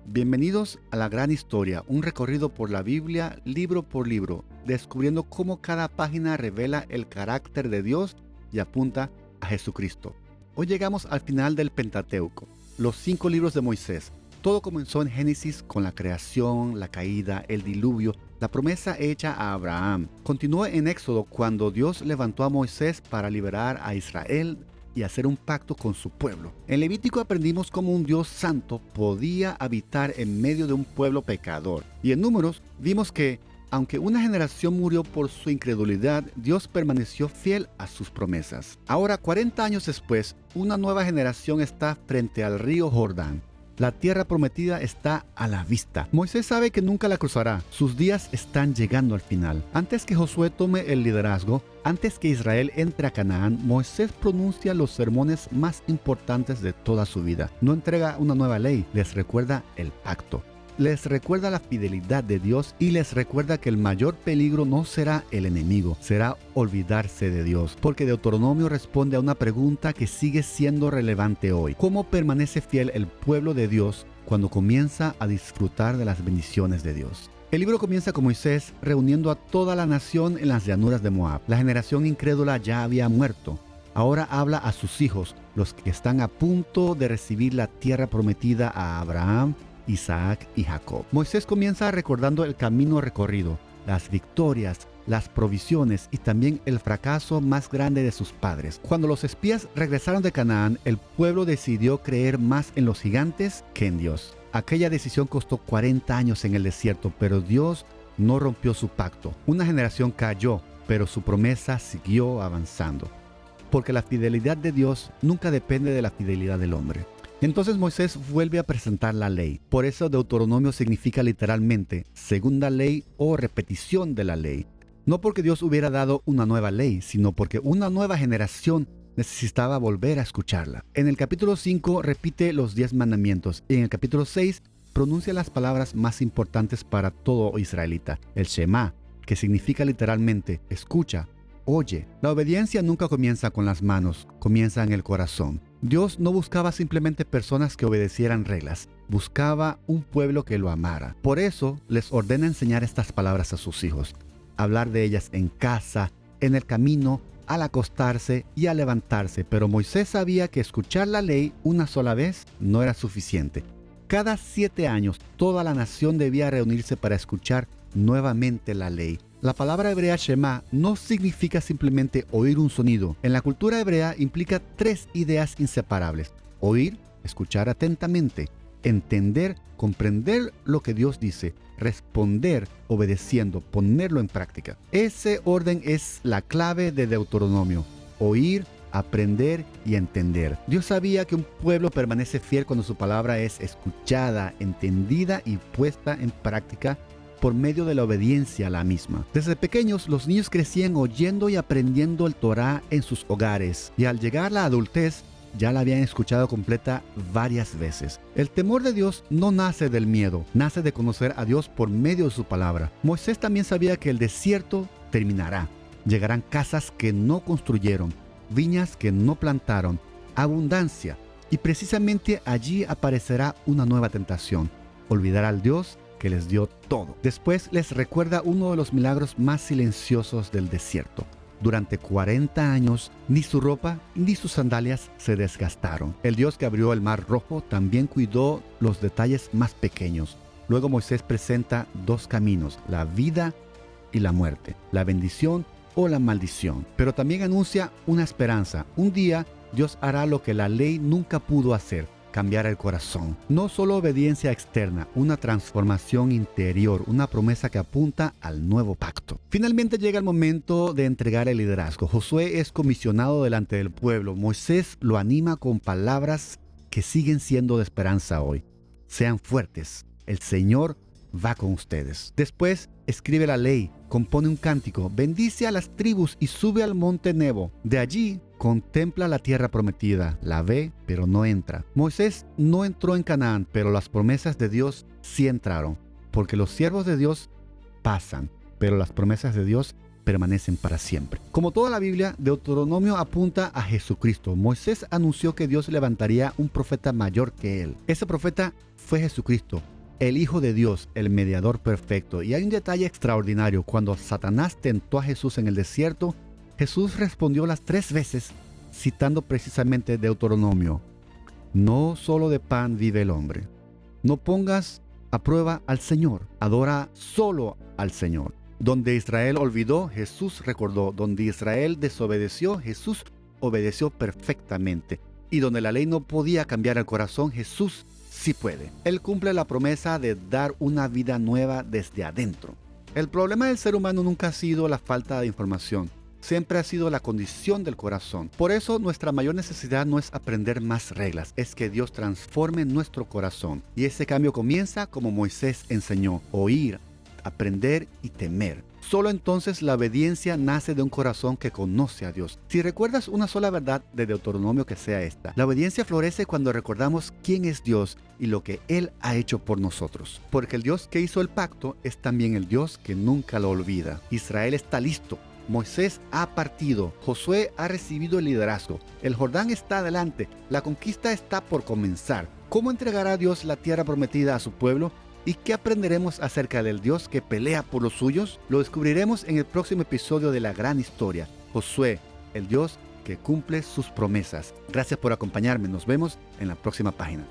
Bienvenidos a La Gran Historia, un recorrido por la Biblia, libro por libro, descubriendo cómo cada página revela el carácter de Dios y apunta a Jesucristo. Hoy llegamos al final del Pentateuco, los 5 libros de Moisés. Todo comenzó en Génesis con la creación, la caída, el diluvio, la promesa hecha a Abraham. Continuó en Éxodo cuando Dios levantó a Moisés para liberar a Israel y hacer un pacto con su pueblo. En Levítico aprendimos cómo un Dios santo podía habitar en medio de un pueblo pecador. Y en Números vimos que, aunque una generación murió por su incredulidad, Dios permaneció fiel a sus promesas. Ahora, 40 años después, una nueva generación está frente al río Jordán. La tierra prometida está a la vista. Moisés sabe que nunca la cruzará. Sus días están llegando al final. Antes que Josué tome el liderazgo, antes que Israel entre a Canaán, Moisés pronuncia los sermones más importantes de toda su vida. No entrega una nueva ley, les recuerda el pacto. Les recuerda la fidelidad de Dios y les recuerda que el mayor peligro no será el enemigo, será olvidarse de Dios. Porque Deuteronomio responde a una pregunta que sigue siendo relevante hoy. ¿Cómo permanece fiel el pueblo de Dios cuando comienza a disfrutar de las bendiciones de Dios? El libro comienza con Moisés reuniendo a toda la nación en las llanuras de Moab. La generación incrédula ya había muerto. Ahora habla a sus hijos, los que están a punto de recibir la tierra prometida a Abraham, Isaac y Jacob. Moisés comienza recordando el camino recorrido, las victorias, las provisiones y también el fracaso más grande de sus padres. Cuando los espías regresaron de Canaán, el pueblo decidió creer más en los gigantes que en Dios. Aquella decisión costó 40 años en el desierto, pero Dios no rompió su pacto. Una generación cayó, pero su promesa siguió avanzando. Porque la fidelidad de Dios nunca depende de la fidelidad del hombre. Entonces Moisés vuelve a presentar la ley. Por eso Deuteronomio significa literalmente segunda ley o repetición de la ley. No porque Dios hubiera dado una nueva ley, sino porque una nueva generación necesitaba volver a escucharla. En el capítulo 5 repite los 10 mandamientos y en el capítulo 6 pronuncia las palabras más importantes para todo israelita. El Shema, que significa literalmente escucha, oye. La obediencia nunca comienza con las manos, comienza en el corazón. Dios no buscaba simplemente personas que obedecieran reglas, buscaba un pueblo que lo amara. Por eso les ordena enseñar estas palabras a sus hijos, hablar de ellas en casa, en el camino, al acostarse y al levantarse. Pero Moisés sabía que escuchar la ley una sola vez no era suficiente. Cada 7 años toda la nación debía reunirse para escuchar nuevamente la ley. La palabra hebrea Shema no significa simplemente oír un sonido. En la cultura hebrea implica 3 ideas inseparables: oír, escuchar atentamente, entender, comprender lo que Dios dice, responder obedeciendo, ponerlo en práctica. Ese orden es la clave de Deuteronomio: oír, aprender y entender. Dios sabía que un pueblo permanece fiel cuando su palabra es escuchada, entendida y puesta en práctica por medio de la obediencia a la misma. Desde pequeños, los niños crecían oyendo y aprendiendo el Torá en sus hogares, y al llegar la adultez, ya la habían escuchado completa varias veces. El temor de Dios no nace del miedo, nace de conocer a Dios por medio de su palabra. Moisés también sabía que el desierto terminará. Llegarán casas que no construyeron, viñas que no plantaron, abundancia, y precisamente allí aparecerá una nueva tentación: olvidar al Dios que les dio todo. Después les recuerda uno de los milagros más silenciosos del desierto. Durante 40 años, ni su ropa ni sus sandalias se desgastaron. El Dios que abrió el mar rojo también cuidó los detalles más pequeños. Luego Moisés presenta 2 caminos: la vida y la muerte, la bendición o la maldición. Pero también anuncia una esperanza. Un día Dios hará lo que la ley nunca pudo hacer: cambiar el corazón. No solo obediencia externa, una transformación interior, una promesa que apunta al nuevo pacto. Finalmente llega el momento de entregar el liderazgo. Josué es comisionado delante del pueblo. Moisés lo anima con palabras que siguen siendo de esperanza hoy: sean fuertes, el Señor va con ustedes. Después escribe la ley, compone un cántico, bendice a las tribus y sube al monte Nebo. De allí contempla la tierra prometida, la ve, pero no entra. Moisés no entró en Canaán, pero las promesas de Dios sí entraron, porque los siervos de Dios pasan, pero las promesas de Dios permanecen para siempre. Como toda la Biblia, Deuteronomio apunta a Jesucristo. Moisés anunció que Dios levantaría un profeta mayor que él. Ese profeta fue Jesucristo, el Hijo de Dios, el mediador perfecto. Y hay un detalle extraordinario. Cuando Satanás tentó a Jesús en el desierto, Jesús respondió las 3 veces citando precisamente Deuteronomio. No solo de pan vive el hombre. No pongas a prueba al Señor. Adora solo al Señor. Donde Israel olvidó, Jesús recordó. Donde Israel desobedeció, Jesús obedeció perfectamente. Y donde la ley no podía cambiar el corazón, Jesús sí puede. Él cumple la promesa de dar una vida nueva desde adentro. El problema del ser humano nunca ha sido la falta de información. Siempre ha sido la condición del corazón. Por eso nuestra mayor necesidad no es aprender más reglas, es que Dios transforme nuestro corazón. Y ese cambio comienza como Moisés enseñó: oír, aprender y temer. Solo entonces la obediencia nace de un corazón que conoce a Dios. Si recuerdas una sola verdad de Deuteronomio, que sea esta: la obediencia florece cuando recordamos quién es Dios y lo que Él ha hecho por nosotros. Porque el Dios que hizo el pacto es también el Dios que nunca lo olvida. Israel está listo. Moisés ha partido, Josué ha recibido el liderazgo, el Jordán está adelante, la conquista está por comenzar. ¿Cómo entregará Dios la tierra prometida a su pueblo? ¿Y qué aprenderemos acerca del Dios que pelea por los suyos? Lo descubriremos en el próximo episodio de La Gran Historia. Josué, el Dios que cumple sus promesas. Gracias por acompañarme, nos vemos en la próxima página.